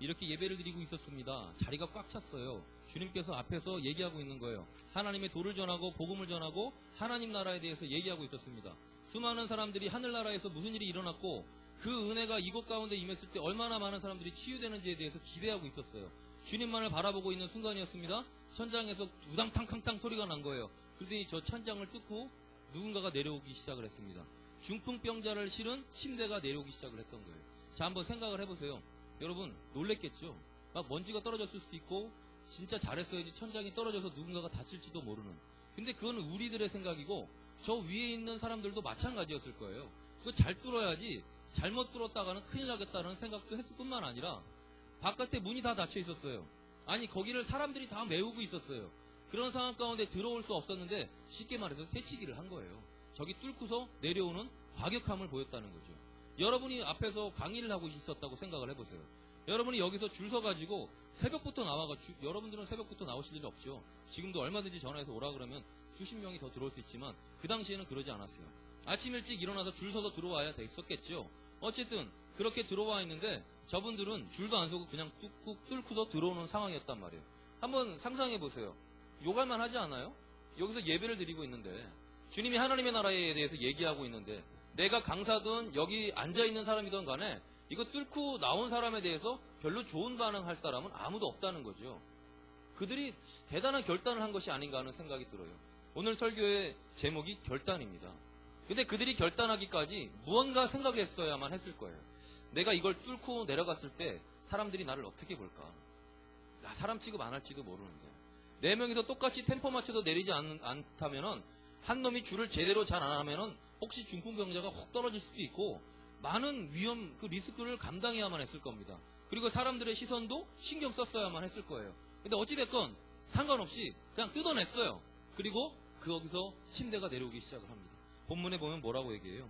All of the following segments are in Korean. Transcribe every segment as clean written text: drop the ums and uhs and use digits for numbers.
이렇게 예배를 드리고 있었습니다. 자리가 꽉 찼어요. 주님께서 앞에서 얘기하고 있는 거예요. 하나님의 도를 전하고 복음을 전하고 하나님 나라에 대해서 얘기하고 있었습니다. 수많은 사람들이 하늘나라에서 무슨 일이 일어났고 그 은혜가 이곳 가운데 임했을 때 얼마나 많은 사람들이 치유되는지에 대해서 기대하고 있었어요. 주님만을 바라보고 있는 순간이었습니다. 천장에서 우당탕탕탕 소리가 난 거예요. 그러더니 저 천장을 뚫고 누군가가 내려오기 시작을 했습니다. 중풍병자를 실은 침대가 내려오기 시작을 했던 거예요. 자, 한번 생각을 해보세요. 여러분 놀랬겠죠? 막 먼지가 떨어졌을 수도 있고 진짜 잘했어야지 천장이 떨어져서 누군가가 다칠지도 모르는. 근데 그건 우리들의 생각이고 저 위에 있는 사람들도 마찬가지였을 거예요. 그거 잘 뚫어야지 잘못 뚫었다가는 큰일 나겠다는 생각도 했을 뿐만 아니라 바깥에 문이 다 닫혀 있었어요. 아니 거기를 사람들이 다 메우고 있었어요. 그런 상황 가운데 들어올 수 없었는데 쉽게 말해서 새치기를 한 거예요. 저기 뚫고서 내려오는 과격함을 보였다는 거죠. 여러분이 앞에서 강의를 하고 있었다고 생각을 해보세요. 여러분이 여기서 줄 서가지고 새벽부터 나와가지고 여러분들은 새벽부터 나오실 일 없죠. 지금도 얼마든지 전화해서 오라 그러면 수십 명이 더 들어올 수 있지만 그 당시에는 그러지 않았어요. 아침 일찍 일어나서 줄 서서 들어와야 됐었겠죠. 어쨌든 그렇게 들어와 있는데 저분들은 줄도 안 서고 그냥 뚫고서 들어오는 상황이었단 말이에요. 한번 상상해 보세요. 욕할만 하지 않아요? 여기서 예배를 드리고 있는데 주님이 하나님의 나라에 대해서 얘기하고 있는데 내가 강사든 여기 앉아있는 사람이든 간에 이거 뚫고 나온 사람에 대해서 별로 좋은 반응할 사람은 아무도 없다는 거죠. 그들이 대단한 결단을 한 것이 아닌가 하는 생각이 들어요. 오늘 설교의 제목이 결단입니다. 근데 그들이 결단하기까지 무언가 생각했어야만 했을 거예요. 내가 이걸 뚫고 내려갔을 때 사람들이 나를 어떻게 볼까? 나 사람 취급 안 할지도 모르는데 4명이서 똑같이 템포 맞춰서 내리지 않다면은 한 놈이 줄을 제대로 잘 안 하면은 혹시 중풍병자가 혹 떨어질 수도 있고 많은 위험, 그 리스크를 감당해야만 했을 겁니다. 그리고 사람들의 시선도 신경 썼어야만 했을 거예요. 근데 어찌됐건 상관없이 그냥 뜯어냈어요. 그리고 거기서 침대가 내려오기 시작을 합니다. 본문에 보면 뭐라고 얘기해요?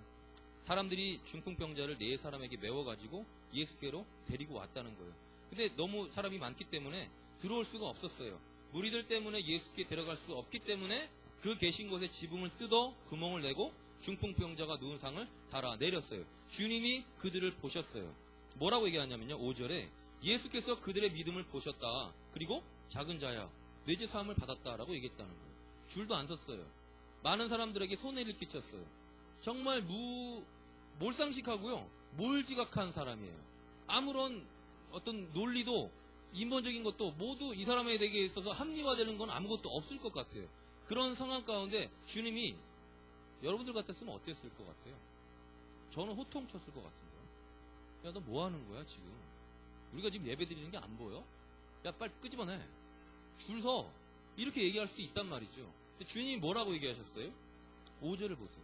사람들이 중풍병자를 4사람에게 메워가지고 예수께로 데리고 왔다는 거예요. 근데 너무 사람이 많기 때문에 들어올 수가 없었어요. 무리들 때문에 예수께 데려갈 수 없기 때문에 그 계신 곳에 지붕을 뜯어 구멍을 내고 중풍병자가 누운 상을 달아 내렸어요. 주님이 그들을 보셨어요. 뭐라고 얘기하냐면요. 5절에 예수께서 그들의 믿음을 보셨다. 그리고 작은 자야 내 죄 사함을 받았다라고 얘기했다는 거예요. 줄도 안 섰어요. 많은 사람들에게 손해를 끼쳤어요. 정말 몰상식하고요. 몰지각한 사람이에요. 아무런 어떤 논리도 인본적인 것도 모두 이 사람에게 있어서 합리화되는 건 아무것도 없을 것 같아요. 그런 상황 가운데 주님이 여러분들 같았으면 어땠을 것 같아요? 저는 호통쳤을 것 같은데요. 야, 너 뭐 하는 거야 지금? 우리가 지금 예배 드리는 게 안 보여? 야, 빨리 끄집어내. 줄 서. 이렇게 얘기할 수 있단 말이죠. 근데 주님이 뭐라고 얘기하셨어요? 5절을 보세요.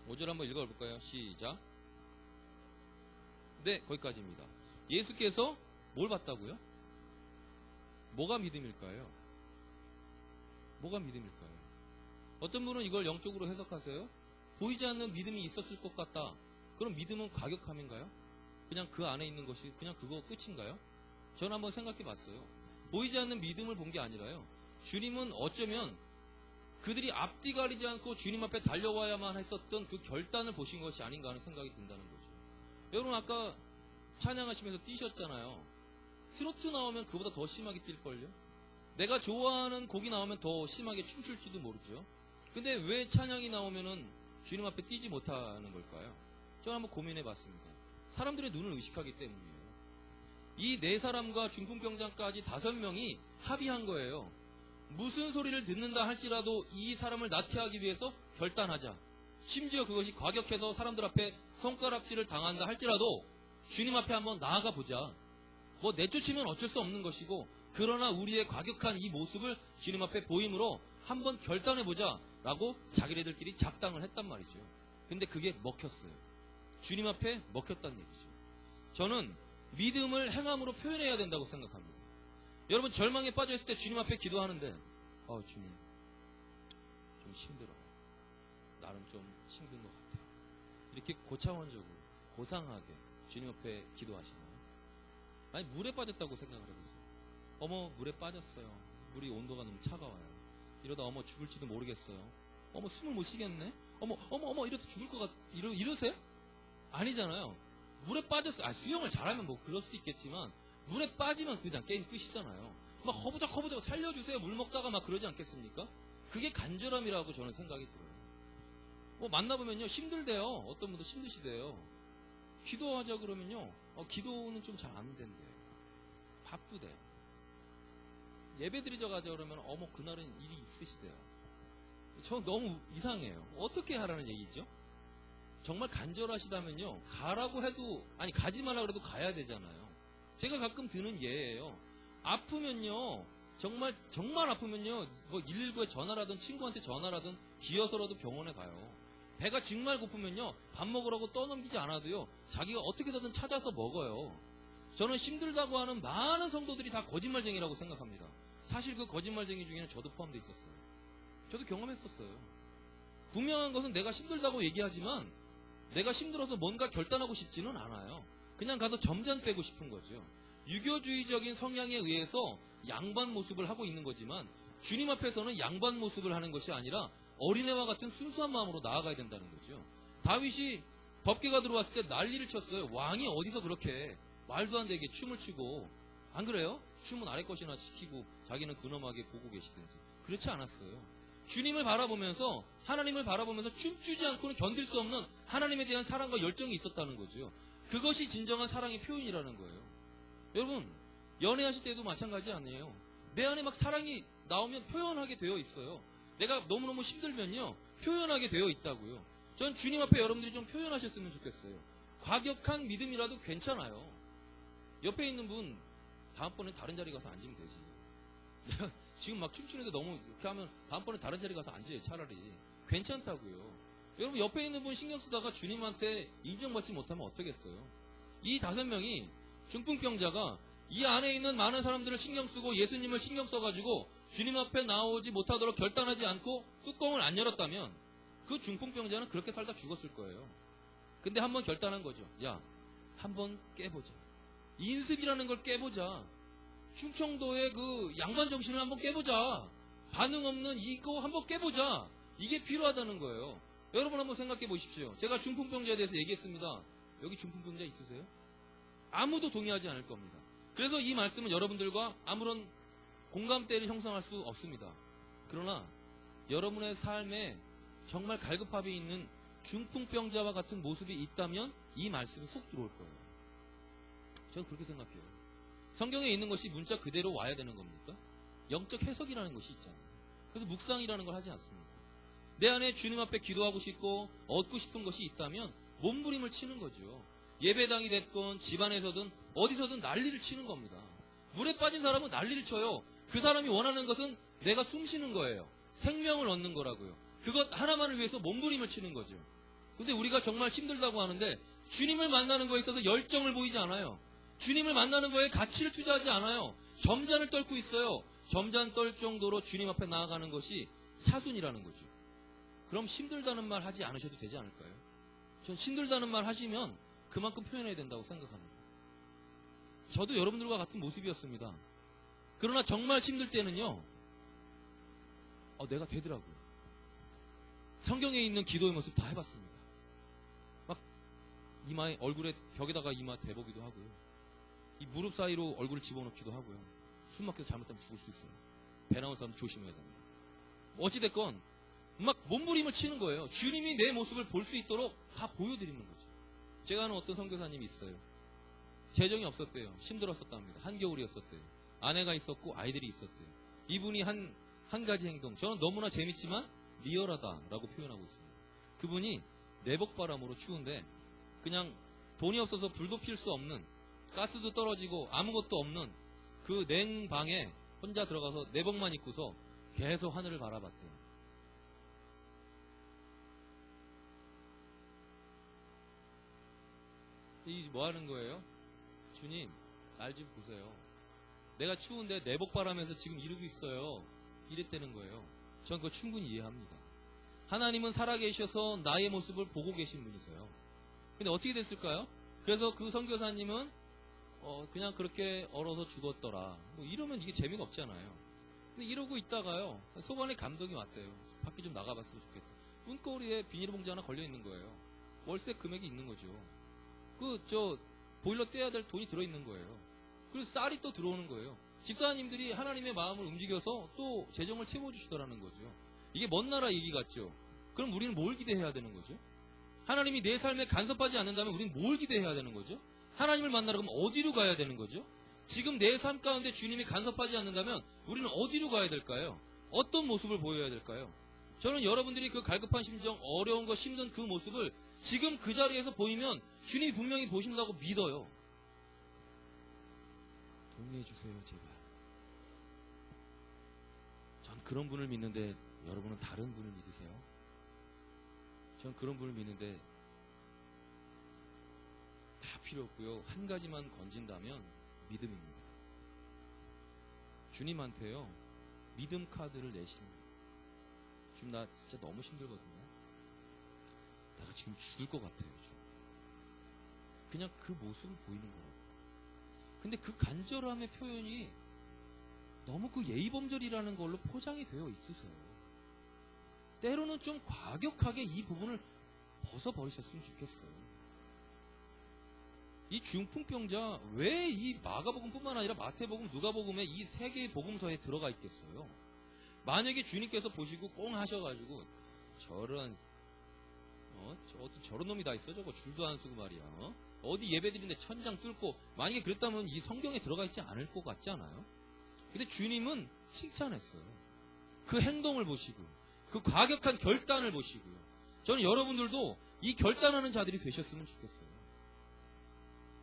5절 한번 읽어볼까요? 시작. 네, 거기까지입니다. 예수께서 뭘 봤다고요? 뭐가 믿음일까요? 뭐가 믿음일까요? 어떤 분은 이걸 영적으로 해석하세요. 보이지 않는 믿음이 있었을 것 같다. 그럼 믿음은 과격함인가요? 그냥 그 안에 있는 것이 그냥 그거 끝인가요? 저는 한번 생각해 봤어요. 보이지 않는 믿음을 본 게 아니라요. 주님은 어쩌면 그들이 앞뒤 가리지 않고 주님 앞에 달려와야만 했었던 그 결단을 보신 것이 아닌가 하는 생각이 든다는 거죠. 여러분 아까 찬양하시면서 뛰셨잖아요. 트로트 나오면 그보다 더 심하게 뛸걸요? 내가 좋아하는 곡이 나오면 더 심하게 춤출지도 모르죠. 근데 왜 찬양이 나오면은 주님 앞에 뛰지 못하는 걸까요? 저는 한번 고민해 봤습니다. 사람들의 눈을 의식하기 때문이에요. 이 4사람과 중풍병자까지 5명이 합의한 거예요. 무슨 소리를 듣는다 할지라도 이 사람을 나태하기 위해서 결단하자. 심지어 그것이 과격해서 사람들 앞에 손가락질을 당한다 할지라도 주님 앞에 한번 나아가 보자. 뭐 내쫓으면 어쩔 수 없는 것이고 그러나 우리의 과격한 이 모습을 주님 앞에 보임으로 한번 결단해보자 라고 자기네들끼리 작당을 했단 말이죠. 근데 그게 먹혔어요. 주님 앞에 먹혔다는 얘기죠. 저는 믿음을 행함으로 표현해야 된다고 생각합니다. 여러분 절망에 빠져있을 때 주님 앞에 기도하는데 주님 좀 힘들어. 나름 좀 힘든 것 같아. 이렇게 고차원적으로 고상하게 주님 앞에 기도하시나요? 아니 물에 빠졌다고 생각을 해보세요. 어머 물에 빠졌어요. 물이 온도가 너무 차가워요. 이러다 어머 죽을지도 모르겠어요. 어머 숨을 못 쉬겠네. 어머 이러다 죽을 것 같. 이러세요? 아니잖아요. 물에 빠졌어. 수영을 잘하면 뭐 그럴 수도 있겠지만 물에 빠지면 그냥 게임 끝이잖아요. 막 허부덕 살려주세요. 물 먹다가 막 그러지 않겠습니까? 그게 간절함이라고 저는 생각이 들어요. 뭐 만나보면요 힘들대요. 어떤 분도 힘드시대요. 기도하자 그러면요 기도는 좀 잘 안 된대. 바쁘대. 예배 드리자 가자 그러면 어머 그날은 일이 있으시대요. 저 너무 이상해요. 어떻게 하라는 얘기죠? 정말 간절하시다면요 가라고 해도 아니 가지 말라 그래도 가야 되잖아요. 제가 가끔 드는 예예요. 아프면요 정말 아프면요 뭐 119에 전화라든 친구한테 전화라든 기어서라도 병원에 가요. 배가 정말 고프면요 밥 먹으라고 떠넘기지 않아도요 자기가 어떻게든 찾아서 먹어요. 저는 힘들다고 하는 많은 성도들이 다 거짓말쟁이라고 생각합니다. 사실 그 거짓말쟁이 중에는 저도 포함되어 있었어요. 저도 경험했었어요. 분명한 것은 내가 힘들다고 얘기하지만 내가 힘들어서 뭔가 결단하고 싶지는 않아요. 그냥 가서 점잔 빼고 싶은 거죠. 유교주의적인 성향에 의해서 양반 모습을 하고 있는 거지만 주님 앞에서는 양반 모습을 하는 것이 아니라 어린애와 같은 순수한 마음으로 나아가야 된다는 거죠. 다윗이 법궤가 들어왔을 때 난리를 쳤어요. 왕이 어디서 그렇게 말도 안 되게 춤을 추고, 안 그래요? 춤은 아래 것이나 지키고 자기는 근엄하게 보고 계시든지. 그렇지 않았어요. 주님을 바라보면서 하나님을 바라보면서 춤추지 않고는 견딜 수 없는 하나님에 대한 사랑과 열정이 있었다는 거죠. 그것이 진정한 사랑의 표현이라는 거예요. 여러분 연애하실 때도 마찬가지 아니에요. 내 안에 막 사랑이 나오면 표현하게 되어 있어요. 내가 너무너무 힘들면요 표현하게 되어 있다고요. 전 주님 앞에 여러분들이 좀 표현하셨으면 좋겠어요. 과격한 믿음이라도 괜찮아요. 옆에 있는 분 다음번에 다른 자리 가서 앉으면 되지. 내가 지금 막 춤추는데 너무 이렇게 하면 다음번에 다른 자리 가서 앉아요. 차라리 괜찮다고요. 여러분 옆에 있는 분 신경 쓰다가 주님한테 인정받지 못하면 어쩌겠어요. 이 5명이 중풍병자가 이 안에 있는 많은 사람들을 신경 쓰고 예수님을 신경 써가지고 주님 앞에 나오지 못하도록 결단하지 않고 뚜껑을 안 열었다면 그 중풍병자는 그렇게 살다 죽었을 거예요. 근데 한번 결단한 거죠. 야, 한번 깨보자. 인습이라는 걸 깨보자. 충청도의 그 양반 정신을 한번 깨보자. 반응 없는 이거 한번 깨보자. 이게 필요하다는 거예요. 여러분 한번 생각해 보십시오. 제가 중풍병자에 대해서 얘기했습니다. 여기 중풍병자 있으세요? 아무도 동의하지 않을 겁니다. 그래서 이 말씀은 여러분들과 아무런 공감대를 형성할 수 없습니다. 그러나 여러분의 삶에 정말 갈급함이 있는 중풍병자와 같은 모습이 있다면 이 말씀이 훅 들어올 거예요. 저는 그렇게 생각해요. 성경에 있는 것이 문자 그대로 와야 되는 겁니까? 영적 해석이라는 것이 있잖아요. 그래서 묵상이라는 걸 하지 않습니다. 내 안에 주님 앞에 기도하고 싶고 얻고 싶은 것이 있다면 몸부림을 치는 거죠. 예배당이 됐건 집안에서든 어디서든 난리를 치는 겁니다. 물에 빠진 사람은 난리를 쳐요. 그 사람이 원하는 것은 내가 숨 쉬는 거예요. 생명을 얻는 거라고요. 그것 하나만을 위해서 몸부림을 치는 거죠. 근데 우리가 정말 힘들다고 하는데 주님을 만나는 거에 있어서 열정을 보이지 않아요. 주님을 만나는 거에 가치를 투자하지 않아요. 점잔을 떨고 있어요. 점잔 떨 정도로 주님 앞에 나아가는 것이 차순이라는 거죠. 그럼 힘들다는 말 하지 않으셔도 되지 않을까요? 전 힘들다는 말 하시면 그만큼 표현해야 된다고 생각합니다. 저도 여러분들과 같은 모습이었습니다. 그러나 정말 힘들 때는요, 내가 되더라고요. 성경에 있는 기도의 모습 다 해봤습니다. 막 이마에 얼굴에 벽에다가 이마 대보기도 하고요. 이 무릎 사이로 얼굴을 집어넣기도 하고요. 숨 막혀서 잘못하면 죽을 수 있어요. 배 나온 사람 조심해야 됩니다. 어찌됐건 막 몸부림을 치는 거예요. 주님이 내 모습을 볼 수 있도록 다 보여드리는 거죠. 제가 아는 어떤 선교사님이 있어요. 재정이 없었대요. 힘들었었답니다. 한겨울이었었대요. 아내가 있었고 아이들이 있었대요. 이분이 한 가지 행동, 저는 너무나 재밌지만 리얼하다라고 표현하고 있습니다. 그분이 내복바람으로 추운데 그냥 돈이 없어서 불도 필 수 없는, 가스도 떨어지고 아무것도 없는 그 냉방에 혼자 들어가서 내복만 입고서 계속 하늘을 바라봤대요. 이 뭐 하는 거예요? 주님, 날 좀 보세요. 내가 추운데 내복바람에서 지금 이러고 있어요. 이랬다는 거예요. 전 그거 충분히 이해합니다. 하나님은 살아계셔서 나의 모습을 보고 계신 분이세요. 근데 어떻게 됐을까요? 그래서 그 선교사님은 그냥 그렇게 얼어서 죽었더라. 뭐 이러면 이게 재미가 없잖아요. 근데 이러고 있다가요, 소반에 감동이 왔대요. 밖에 좀 나가봤으면 좋겠다. 문고리에 비닐봉지 하나 걸려 있는 거예요. 월세 금액이 있는 거죠. 보일러 떼야 될 돈이 들어있는 거예요. 그리고 쌀이 또 들어오는 거예요. 집사님들이 하나님의 마음을 움직여서 또 재정을 채워주시더라는 거죠. 이게 먼 나라 얘기 같죠? 그럼 우리는 뭘 기대해야 되는 거죠? 하나님이 내 삶에 간섭하지 않는다면 우리는 뭘 기대해야 되는 거죠? 하나님을 만나러 가면 어디로 가야 되는 거죠? 지금 내 삶 가운데 주님이 간섭하지 않는다면 우리는 어디로 가야 될까요? 어떤 모습을 보여야 될까요? 저는 여러분들이 그 갈급한 심정, 어려운 거, 힘든 그 모습을 지금 그 자리에서 보이면 주님이 분명히 보신다고 믿어요. 동의해 주세요, 제발. 전 그런 분을 믿는데 여러분은 다른 분을 믿으세요? 전 그런 분을 믿는데 다 필요 없고요. 한 가지만 건진다면 믿음입니다. 주님한테요, 믿음 카드를 내시는 거예요. 지금 나 진짜 너무 힘들거든요. 내가 지금 죽을 것 같아요. 그냥 그 모습을 보이는 거예요. 근데 그 간절함의 표현이 너무 그 예의범절이라는 걸로 포장이 되어 있으세요. 때로는 좀 과격하게 이 부분을 벗어버리셨으면 좋겠어요. 이 중풍병자 왜 이 마가복음뿐만 아니라 마태복음, 누가복음에 이 세 개의 복음서에 들어가 있겠어요? 만약에 주님께서 보시고 꽁 하셔가지고 저런 놈이 다 있어 저거 줄도 안 쓰고 말이야. 어디 예배드리는데 천장 뚫고 만약에 그랬다면 이 성경에 들어가 있지 않을 것 같지 않아요? 근데 주님은 칭찬했어요. 그 행동을 보시고 그 과격한 결단을 보시고요. 저는 여러분들도 이 결단하는 자들이 되셨으면 좋겠어요.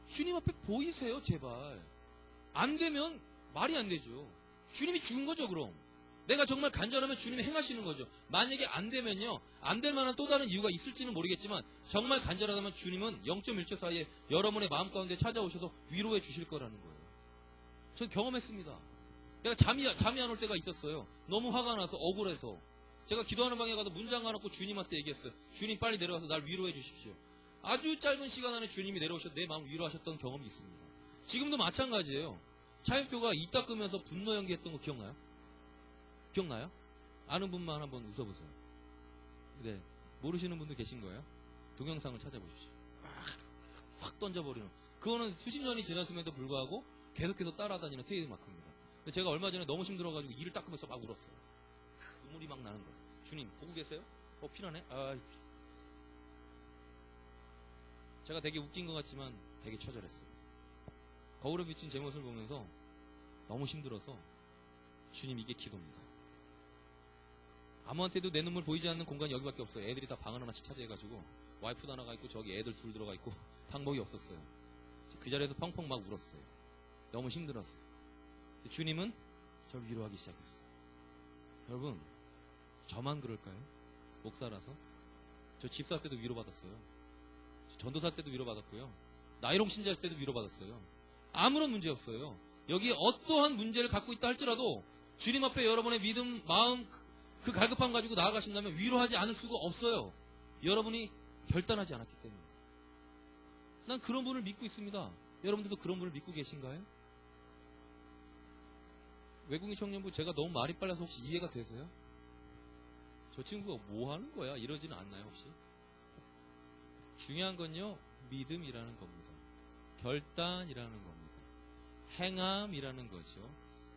주님 앞에 보이세요, 제발. 안 되면 말이 안 되죠. 주님이 죽은 거죠, 그럼. 내가 정말 간절하면 주님이 행하시는 거죠. 만약에 안 되면요, 안 될 만한 또 다른 이유가 있을지는 모르겠지만 정말 간절하다면 주님은 0.1초 사이에 여러분의 마음 가운데 찾아오셔서 위로해 주실 거라는 거예요. 전 경험했습니다. 내가 잠이 안 올 때가 있었어요. 너무 화가 나서 억울해서 제가 기도하는 방에 가서 문 잠가놓고 주님한테 얘기했어요. 주님 빨리 내려와서 날 위로해 주십시오. 아주 짧은 시간 안에 주님이 내려오셔서 내 마음을 위로하셨던 경험이 있습니다. 지금도 마찬가지예요. 차인표가 입 닦으면서 분노 연기했던 거 기억나요? 기억나요? 아는 분만 한번 웃어보세요. 네, 모르시는 분도 계신 거예요? 동영상을 찾아보십시오. 확 던져버리는. 그거는 수십 년이 지났음에도 불구하고 계속해서 따라다니는 테이드 마크입니다. 근데 제가 얼마 전에 너무 힘들어가지고 이를 닦으면서 막 울었어요. 눈물이 막 나는 거예요. 주님 보고 계세요? 피나네? 제가 되게 웃긴 것 같지만 되게 처절했어요. 거울에 비친 제 모습을 보면서 너무 힘들어서 주님 이게 기도입니다. 아무한테도 내 눈물 보이지 않는 공간이 여기밖에 없어요. 애들이 다 방을 하나씩 차지해가지고 와이프도 하나가 있고 저기 애들 둘 들어가 있고 방법이 없었어요. 그 자리에서 펑펑 막 울었어요. 너무 힘들었어요. 주님은 저를 위로하기 시작했어요. 여러분, 저만 그럴까요? 목사라서? 저 집사 때도 위로받았어요. 전도사 때도 위로받았고요. 나이롱 신자일 때도 위로받았어요. 아무런 문제 없어요. 여기 어떠한 문제를 갖고 있다 할지라도 주님 앞에 여러분의 믿음, 마음, 그 갈급함 가지고 나아가신다면 위로하지 않을 수가 없어요. 여러분이 결단하지 않았기 때문에. 난 그런 분을 믿고 있습니다. 여러분들도 그런 분을 믿고 계신가요? 외국인 청년부 제가 너무 말이 빨라서 혹시 이해가 되세요? 저 친구가 뭐 하는 거야? 이러지는 않나요, 혹시? 중요한 건요, 믿음이라는 겁니다. 결단이라는 겁니다. 행함이라는 거죠.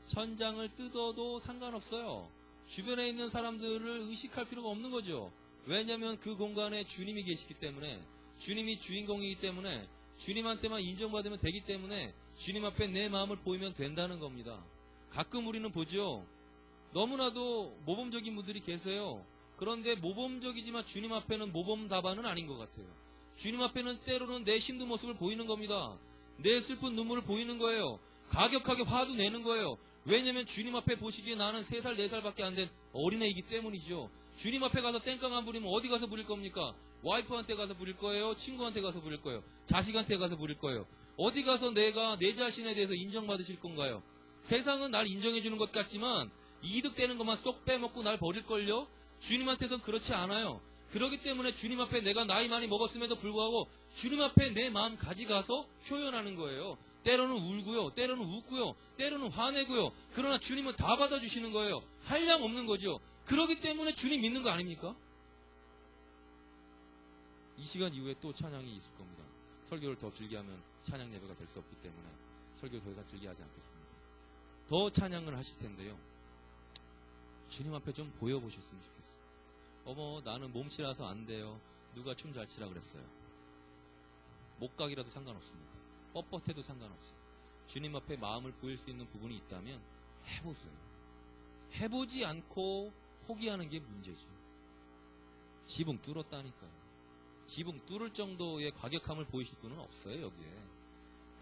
천장을 뜯어도 상관없어요. 주변에 있는 사람들을 의식할 필요가 없는 거죠. 왜냐하면 그 공간에 주님이 계시기 때문에, 주님이 주인공이기 때문에, 주님한테만 인정받으면 되기 때문에 주님 앞에 내 마음을 보이면 된다는 겁니다. 가끔 우리는 보죠. 너무나도 모범적인 분들이 계세요. 그런데 모범적이지만 주님 앞에는 모범 답안은 아닌 것 같아요. 주님 앞에는 때로는 내 힘든 모습을 보이는 겁니다. 내 슬픈 눈물을 보이는 거예요. 가격하게 화도 내는 거예요. 왜냐면 주님 앞에 보시기에 나는 3살, 4살밖에 안 된 어린애이기 때문이죠. 주님 앞에 가서 땡깡 안 부리면 어디 가서 부릴 겁니까? 와이프한테 가서 부릴 거예요? 친구한테 가서 부릴 거예요? 자식한테 가서 부릴 거예요? 어디 가서 내가 내 자신에 대해서 인정받으실 건가요? 세상은 날 인정해주는 것 같지만 이득되는 것만 쏙 빼먹고 날 버릴걸요? 주님한테는 그렇지 않아요. 그렇기 때문에 주님 앞에 내가 나이 많이 먹었음에도 불구하고 주님 앞에 내 마음 가져가서 표현하는 거예요. 때로는 울고요, 때로는 웃고요, 때로는 화내고요. 그러나 주님은 다 받아주시는 거예요. 한량 없는 거죠. 그렇기 때문에 주님 믿는 거 아닙니까? 이 시간 이후에 또 찬양이 있을 겁니다. 설교를 더 길게 하면 찬양 예배가 될 수 없기 때문에 설교 더 이상 길게 하지 않겠습니다. 더 찬양을 하실 텐데요. 주님 앞에 좀 보여보셨으면 좋겠어요. 어머, 나는 몸치라서 안 돼요. 누가 춤 잘 치라 그랬어요. 목각이라도 상관없습니다. 뻣뻣해도 상관없어요. 주님 앞에 마음을 보일 수 있는 부분이 있다면 해보세요. 해보지 않고 포기하는 게 문제죠. 지붕 뚫었다니까요. 지붕 뚫을 정도의 과격함을 보이실 분은 없어요, 여기에.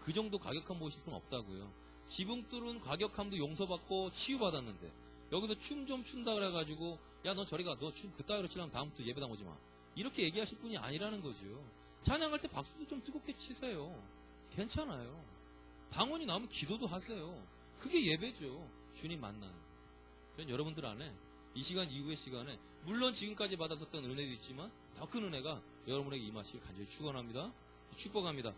그 정도 과격함 보이실 분은 없다고요. 지붕 뚫은 과격함도 용서받고 치유받았는데 여기서 춤 좀 춘다 그래가지고 야, 너 저리 가. 너 춤 그따위로 치려면 다음부터 예배당 오지 마. 이렇게 얘기하실 분이 아니라는 거죠. 찬양할 때 박수도 좀 뜨겁게 치세요. 괜찮아요. 방언이 나오면 기도도 하세요. 그게 예배죠. 주님 만나요. 여러분들 안에 이 시간 이후의 시간에 물론 지금까지 받았었던 은혜도 있지만 더 큰 은혜가 여러분에게 임하시길 간절히 축원합니다. 축복합니다.